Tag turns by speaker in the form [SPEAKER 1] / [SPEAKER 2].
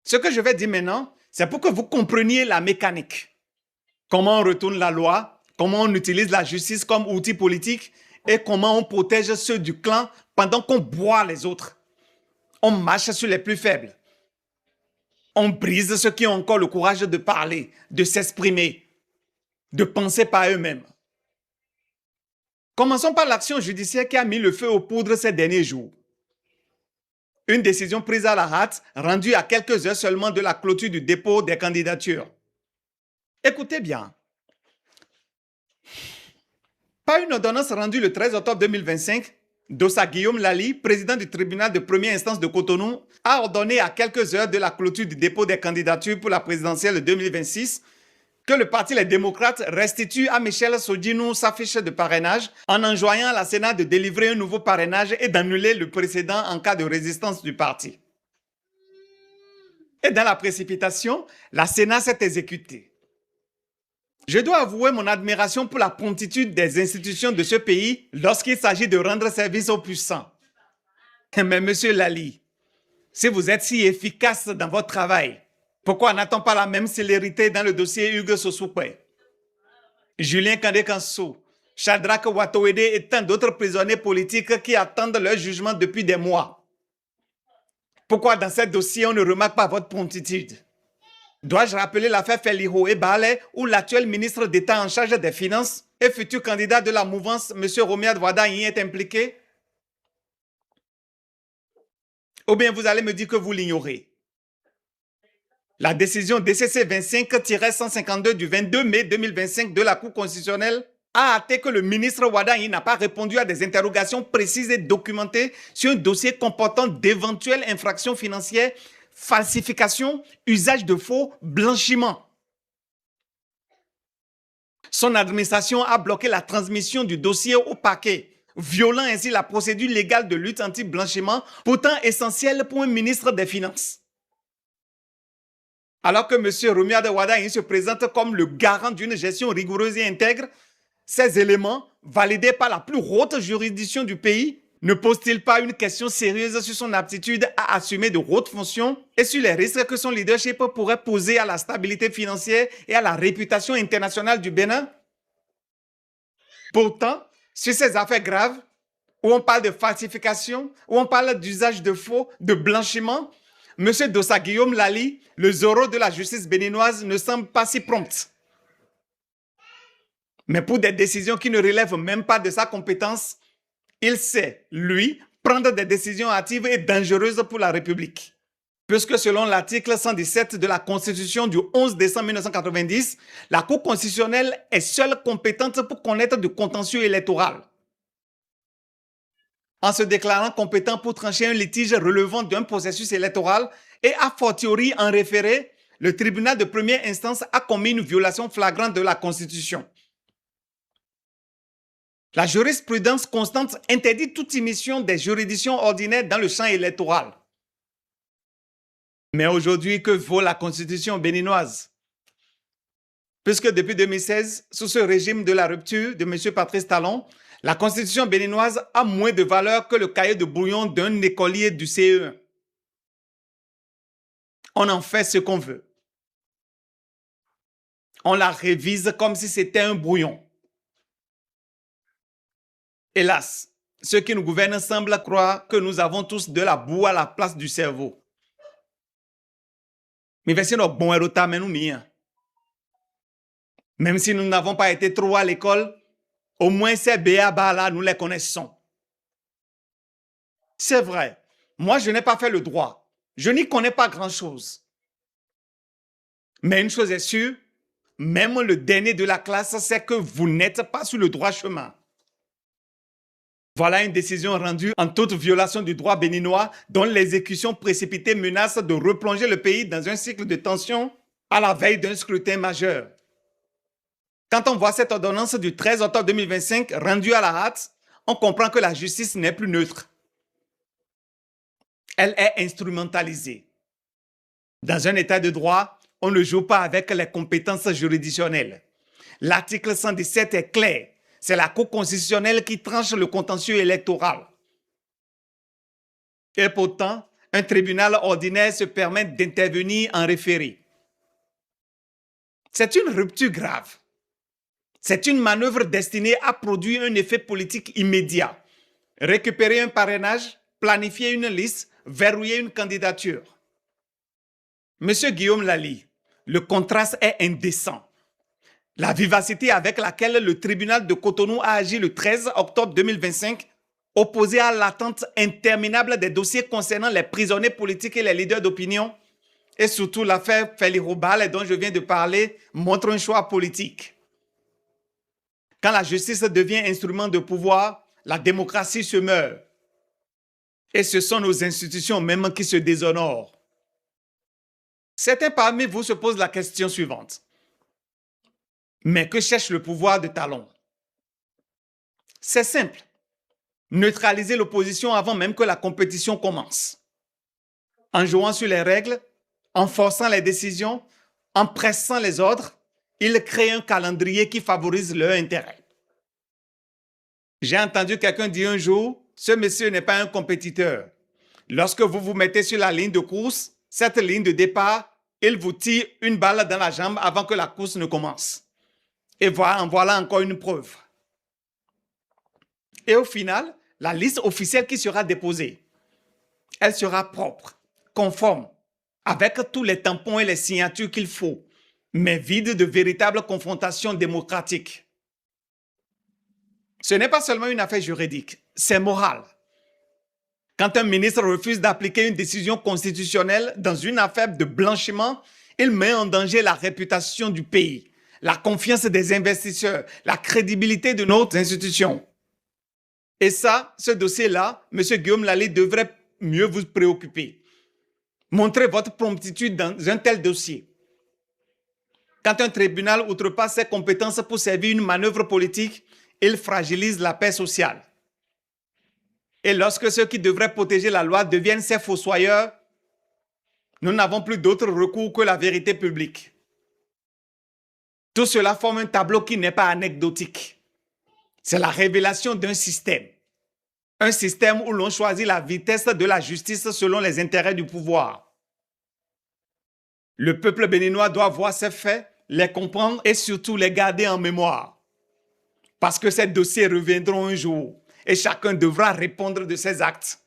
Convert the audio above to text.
[SPEAKER 1] Ce que je vais dire maintenant, c'est pour que vous compreniez la mécanique. Comment on retourne la loi, comment on utilise la justice comme outil politique et comment on protège ceux du clan pendant qu'on broie les autres. On marche sur les plus faibles. On brise ceux qui ont encore le courage de parler, de s'exprimer, de penser par eux-mêmes. Commençons par l'action judiciaire qui a mis le feu aux poudres ces derniers jours. Une décision prise à la hâte, rendue à quelques heures seulement de la clôture du dépôt des candidatures. Écoutez bien. Par une ordonnance rendue le 13 octobre 2025, Dossa Guillaume Lali, président du tribunal de première instance de Cotonou, a ordonné à quelques heures de la clôture du dépôt des candidatures pour la présidentielle de 2026 que le parti Les Démocrates restitue à Michel Sodjinou sa fiche de parrainage en enjoignant à la Sénat de délivrer un nouveau parrainage et d'annuler le précédent en cas de résistance du parti. Et dans la précipitation, la Sénat s'est exécutée. Je dois avouer mon admiration pour la promptitude des institutions de ce pays lorsqu'il s'agit de rendre service aux puissants. Mais monsieur Lali, si vous êtes si efficace dans votre travail, pourquoi n'a-t-on pas la même célérité dans le dossier Hugues Sossoukwe, Julien Kandé-Kanso, Shadrack Watowede et tant d'autres prisonniers politiques qui attendent leur jugement depuis des mois? Pourquoi dans ce dossier on ne remarque pas votre promptitude? Dois-je rappeler l'affaire Feliho et Balé où l'actuel ministre d'État en charge des Finances et futur candidat de la mouvance, M. Romiad Wada, y est impliqué? Ou bien vous allez me dire que vous l'ignorez? La décision DCC 25-152 du 22 mai 2025 de la Cour constitutionnelle a acté que le ministre Wada n'a pas répondu à des interrogations précises et documentées sur un dossier comportant d'éventuelles infractions financières, falsification, usage de faux, blanchiment. Son administration a bloqué la transmission du dossier au parquet, violant ainsi la procédure légale de lutte anti-blanchiment, pourtant essentielle pour un ministre des Finances. Alors que M. Romiad Wada se présente comme le garant d'une gestion rigoureuse et intègre, ces éléments, validés par la plus haute juridiction du pays, ne posent-ils pas une question sérieuse sur son aptitude à assumer de hautes fonctions et sur les risques que son leadership pourrait poser à la stabilité financière et à la réputation internationale du Bénin? Pourtant, sur ces affaires graves, où on parle de falsification, où on parle d'usage de faux, de blanchiment, M. Dossa Guillaume Lali, le Zorro de la justice béninoise, ne semble pas si prompt. Mais pour des décisions qui ne relèvent même pas de sa compétence, il sait, lui, prendre des décisions hâtives et dangereuses pour la République. Puisque selon l'article 117 de la Constitution du 11 décembre 1990, la Cour constitutionnelle est seule compétente pour connaître du contentieux électoral. En se déclarant compétent pour trancher un litige relevant d'un processus électoral et a fortiori en référé, le tribunal de première instance a commis une violation flagrante de la Constitution. La jurisprudence constante interdit toute émission des juridictions ordinaires dans le champ électoral. Mais aujourd'hui, que vaut la Constitution béninoise? Puisque depuis 2016, sous ce régime de la rupture de M. Patrice Talon, la Constitution béninoise a moins de valeur que le cahier de brouillon d'un écolier du CE1. On en fait ce qu'on veut. On la révise comme si c'était un brouillon. Hélas, ceux qui nous gouvernent semblent croire que nous avons tous de la boue à la place du cerveau. Mais voici nos bons héros, même si nous n'avons pas été trop à l'école, au moins ces béabas-là, nous les connaissons. C'est vrai, moi je n'ai pas fait le droit. Je n'y connais pas grand-chose. Mais une chose est sûre, même le dernier de la classe sait que vous n'êtes pas sur le droit chemin. Voilà une décision rendue en toute violation du droit béninois dont l'exécution précipitée menace de replonger le pays dans un cycle de tension à la veille d'un scrutin majeur. Quand on voit cette ordonnance du 13 octobre 2025 rendue à la hâte, on comprend que la justice n'est plus neutre. Elle est instrumentalisée. Dans un état de droit, on ne joue pas avec les compétences juridictionnelles. L'article 117 est clair. C'est la Cour constitutionnelle qui tranche le contentieux électoral. Et pourtant, Un tribunal ordinaire se permet d'intervenir en référé. C'est une rupture grave. C'est une manœuvre destinée à produire un effet politique immédiat. Récupérer un parrainage, planifier une liste, verrouiller une candidature. Monsieur Guillaume Lally, le contraste est indécent. La vivacité avec laquelle le tribunal de Cotonou a agi le 13 octobre 2025, opposé à l'attente interminable des dossiers concernant les prisonniers politiques et les leaders d'opinion, et surtout l'affaire Félix-Robal dont je viens de parler, montre un choix politique. Quand la justice devient instrument de pouvoir, la démocratie se meurt. Et ce sont nos institutions même qui se déshonorent. Certains parmi vous se posent la question suivante. Mais que cherche le pouvoir de talon? C'est simple. Neutraliser l'opposition avant même que la compétition commence. En jouant sur les règles, en forçant les décisions, en pressant les ordres, ils créent un calendrier qui favorise leur intérêt. J'ai entendu quelqu'un dire un jour, ce monsieur n'est pas un compétiteur. Lorsque vous vous mettez sur la ligne de course, cette ligne de départ, il vous tire une balle dans la jambe avant que la course ne commence. Et voilà encore une preuve. Et au final, la liste officielle qui sera déposée, elle sera propre, conforme, avec tous les tampons et les signatures qu'il faut, mais vide de véritables confrontations démocratiques. Ce n'est pas seulement une affaire juridique, c'est moral. Quand un ministre refuse d'appliquer une décision constitutionnelle dans une affaire de blanchiment, il met en danger la réputation du pays, la confiance des investisseurs, la crédibilité de nos institutions. Et ça, ce dossier-là, M. Guillaume Lally devrait mieux vous préoccuper. Montrez votre promptitude dans un tel dossier. Quand un tribunal outrepasse ses compétences pour servir une manœuvre politique, il fragilise la paix sociale. Et lorsque ceux qui devraient protéger la loi deviennent ses fossoyeurs, nous n'avons plus d'autre recours que la vérité publique. Tout cela forme un tableau qui n'est pas anecdotique. C'est la révélation d'un système. Un système où l'on choisit la vitesse de la justice selon les intérêts du pouvoir. Le peuple béninois doit voir ces faits, les comprendre et surtout les garder en mémoire. Parce que ces dossiers reviendront un jour et chacun devra répondre de ses actes.